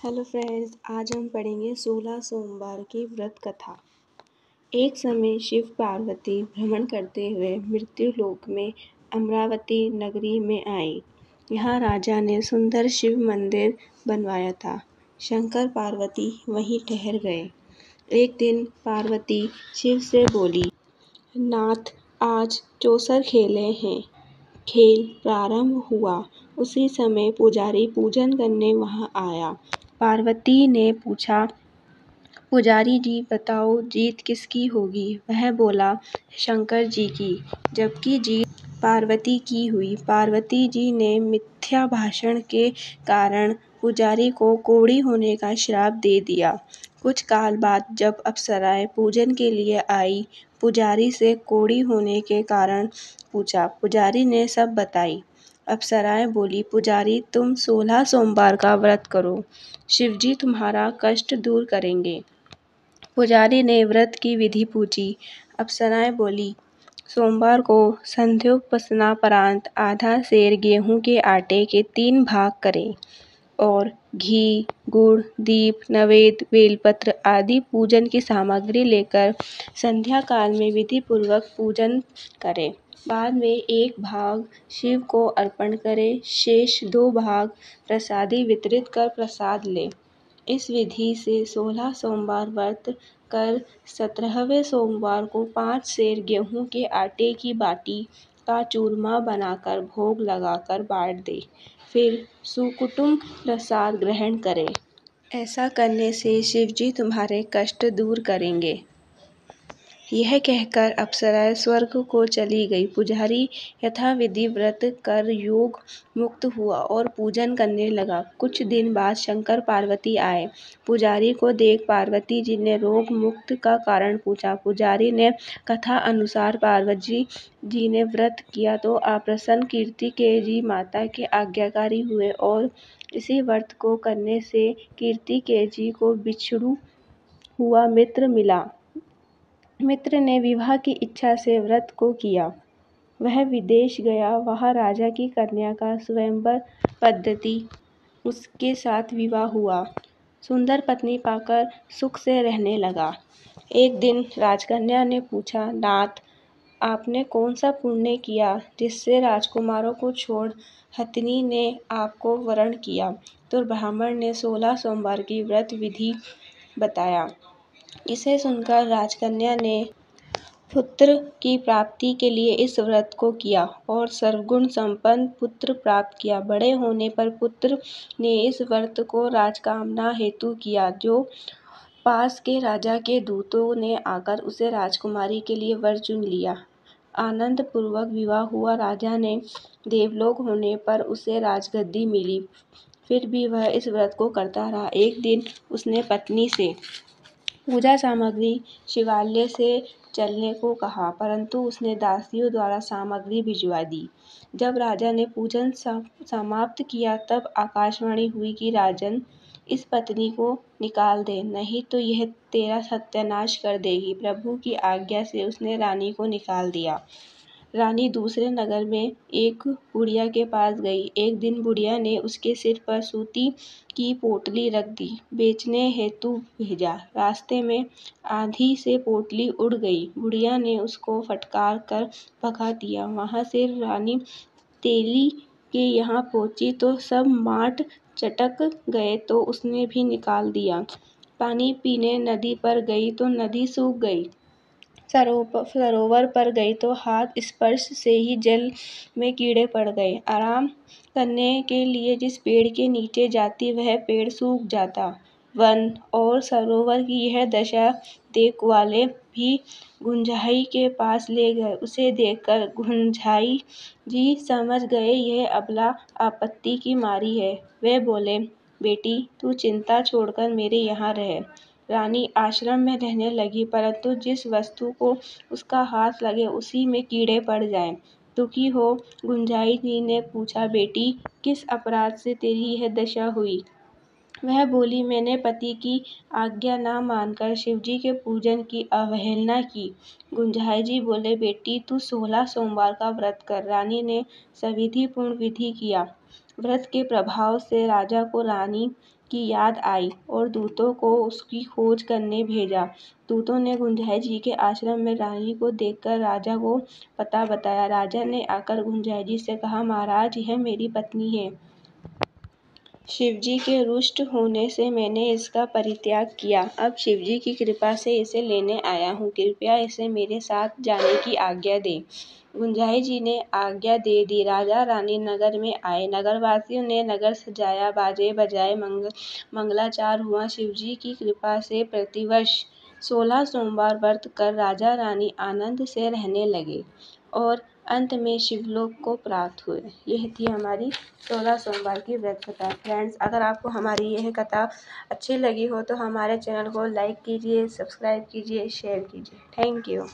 Hello friends, आज हम पढ़ेंगे 16 सोमवार की व्रत कथा। एक समय शिव पार्वती भ्रमण करते हुए मृत्युलोक में अमरावती नगरी में आए। यहाँ राजा ने सुंदर शिव मंदिर बनवाया था। शंकर पार्वती वहीं ठहर गए। एक दिन पार्वती शिव से बोली, नाथ, आज चौसर खेले हैं। खेल प्रारंभ हुआ। उसी समय पुजारी पूजन करने वहां आया। पार्वती ने पूछा, पुजारी जी बताओ, जीत किसकी होगी? वह बोला, शंकर जी की। जबकि जीत पार्वती की हुई। पार्वती जी ने मिथ्या भाषण के कारण पुजारी को कोढ़ी होने का श्राप दे दिया। कुछ काल बाद जब अप्सराएं पूजन के लिए आई, पुजारी से कोढ़ी होने के कारण पूछा। पुजारी ने सब बताई। अप्सराएं बोली, पुजारी तुम 16 सोमवार का व्रत करो, शिवजी तुम्हारा कष्ट दूर करेंगे। पुजारी ने व्रत की विधि पूछी। अप्सराएं बोली, सोमवार को संध्योपासनापरांत आधा सेर गेहूं के आटे के 3 भाग करें और घी, गुड़, दीप, नवेद, बेलपत्र आदि पूजन की सामग्री लेकर संध्या काल में विधि पूर्वक पूजन करें। बाद में 1 भाग शिव को अर्पण करें, शेष 2 भाग प्रसादी वितरित कर प्रसाद लें। इस विधि से 16 सोमवार व्रत कर 17वें सोमवार को 5 सेर गेहूं के आटे की बाटी का चूरमा बनाकर भोग लगाकर बांट दे। फिर सुकुटुंब प्रसाद ग्रहण करें। ऐसा करने से शिवजी तुम्हारे कष्ट दूर करेंगे। यह कहकर अप्सराएं स्वर्ग को चली गई। पुजारी यथाविधि व्रत कर योग मुक्त हुआ और पूजन करने लगा। कुछ दिन बाद शंकर पार्वती आए। पुजारी को देख पार्वती जी ने रोग मुक्त का कारण पूछा। पुजारी ने कथा अनुसार पार्वती जी ने व्रत किया तो अप्रसन्न कार्तिकेय माता के आज्ञाकारी हुए और इसी व्रत को करने से कार्तिकेय को बिछड़ू हुआ मित्र मिला। मित्र ने विवाह की इच्छा से व्रत को किया। वह विदेश गया। वहां राजा की कन्या का स्वयंवर पद्धति उसके साथ विवाह हुआ। सुंदर पत्नी पाकर सुख से रहने लगा। एक दिन राजकन्या ने पूछा, नाथ, आपने कौन सा पुण्य किया जिससे राजकुमारों को छोड़ हथिनी ने आपको वरण किया? तो ब्राह्मण ने 16 सोमवार की व्रत विधि बताया। इसे सुनकर राजकन्या ने पुत्र की प्राप्ति के लिए इस व्रत को किया और सर्वगुण संपन्न पुत्र प्राप्त किया। बड़े होने पर पुत्र ने इस व्रत को राजकामना हेतु किया। जो पास के राजा के दूतों ने आकर उसे राजकुमारी के लिए वर चुन लिया। आनंद पूर्वक विवाह हुआ। राजा ने देवलोक होने पर उसे राजगद्दी मिली। फिर भी वह इस व्रत को करता रहा। एक दिन उसने पत्नी से पूजा सामग्री शिवालय से चलने को कहा, परंतु उसने दासियों द्वारा सामग्री भिजवा दी। जब राजा ने पूजन समाप्त किया तब आकाशवाणी हुई कि राजन, इस पत्नी को निकाल दे, नहीं तो यह तेरा सत्यानाश कर देगी। प्रभु की आज्ञा से उसने रानी को निकाल दिया। रानी दूसरे नगर में एक बुढ़िया के पास गई। एक दिन बुढ़िया ने उसके सिर पर सूती की पोटली रख दी। बेचने हेतु भेजा। रास्ते में आंधी से पोटली उड़ गई। बुढ़िया ने उसको फटकार कर भगा दिया। वहां से रानी तेली के यहाँ पहुंची तो सब माट चटक गए तो उसने भी निकाल दिया। पानी पीने नदी पर गई तो नदी सूख गई। सरोवर पर गई तो हाथ स्पर्श से ही जल में कीड़े पड़ गए। आराम करने के लिए जिस पेड़ के नीचे जाती वह पेड़ सूख जाता। वन और सरोवर की यह दशा देख वाले भी गुंजाई के पास ले गए। उसे देखकर गुंजाई जी समझ गए यह अबला आपत्ति की मारी है। वे बोले, बेटी तू चिंता छोड़कर मेरे यहाँ रह। रानी आश्रम में रहने लगी, परंतु जिस वस्तु को उसका हाथ लगे उसी में कीड़े पड़ जाएं। दुखी हो गुंजाई जी ने पूछा, बेटी किस अपराध से तेरी यह दशा हुई? वह बोली, मैंने पति की आज्ञा न मानकर शिवजी के पूजन की अवहेलना की। गुंजाई जी बोले, बेटी तू 16 सोमवार का व्रत कर। रानी ने सविधि पूर्ण विधि किया। व्रत के प्रभाव से राजा को रानी की याद आई और दूतों को उसकी खोज करने भेजा। दूतों ने गुंजाई जी के आश्रम में रानी को देखकर राजा को पता बताया। राजा ने आकर गुंजाई जी से कहा, महाराज, यह मेरी पत्नी है। शिवजी के रुष्ट होने से मैंने इसका परित्याग किया। अब शिवजी की कृपा से इसे लेने आया हूँ। कृपया इसे मेरे साथ जाने की आज्ञा दें। गुंजाई जी ने आज्ञा दे दी। राजा रानी नगर में आए। नगरवासियों ने नगर सजाया, बाजे बजाए, मंगलाचार हुआ। शिवजी की कृपा से प्रतिवर्ष 16 सोमवार व्रत कर राजा रानी आनंद से रहने लगे और अंत में शिवलोक को प्राप्त हुए। यह थी हमारी 16 सोमवार की व्रत कथा। फ्रेंड्स, अगर आपको हमारी यह कथा अच्छी लगी हो तो हमारे चैनल को लाइक कीजिए, सब्सक्राइब कीजिए, शेयर कीजिए। Thank you.